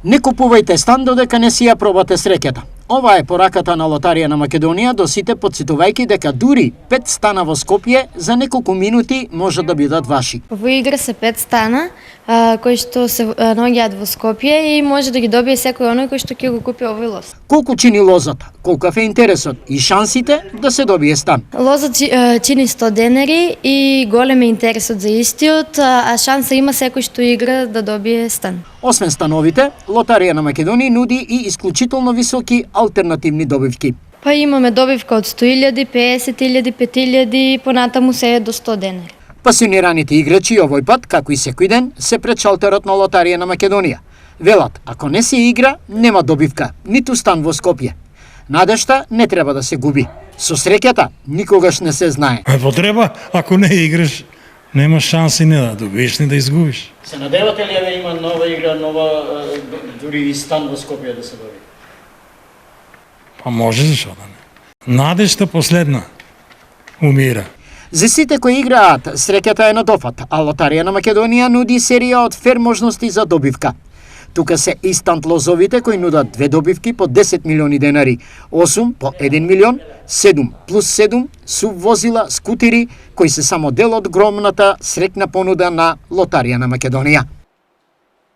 Не купувајте стан додека не си ја пробате среќата. Ова е пораката на Лотарија на Македонија до сите, подсетувајќи дека дури 5 стана во Скопје за неколку минути може да бидат ваши. Во игра се 5 стана кои што се наоѓаат во Скопје и може да ги добие секој оној кој што ќе го купи овој лоз. Колку чини лозата? Колкав е интересот и шансите да се добие стан? Лозот чини 100 денари и голем е интересот за истиот, а шанса има секој што игра да добие стан. Освен становите, Лотарија на Македонија нуди и исклучително високи алтернативни добивки. Па имаме добивка од 100.000, 50.000, 5.000, понатаму се е до 100 денари. Пасионираните играчи овој пат, како и секој ден, се пред шалтерот на Лотарија на Македонија. Велат, ако не се игра, нема добивка, ниту стан во Скопје. Надежта не треба да се губи. Со среќата никогаш не се знае. Потреба, ако не играш, нема шанси не да добиеш, ни да изгубиш. Се надевате ли да има нова игра, дури и стан во Скопје да се доби? Па може, зашо да не. Надежта последна умира. За сите кои играат, среќата е на дофат, а Лотарија на Македонија нуди серија од фер можности за добивка. Тука се инстант лозовите кои нудат 2 добивки по 10 милиони денари, 8 по 1 милион, 7 плюс 7, сув возила, скутери, кои се само дел од громната среќна понуда на Лотарија на Македонија.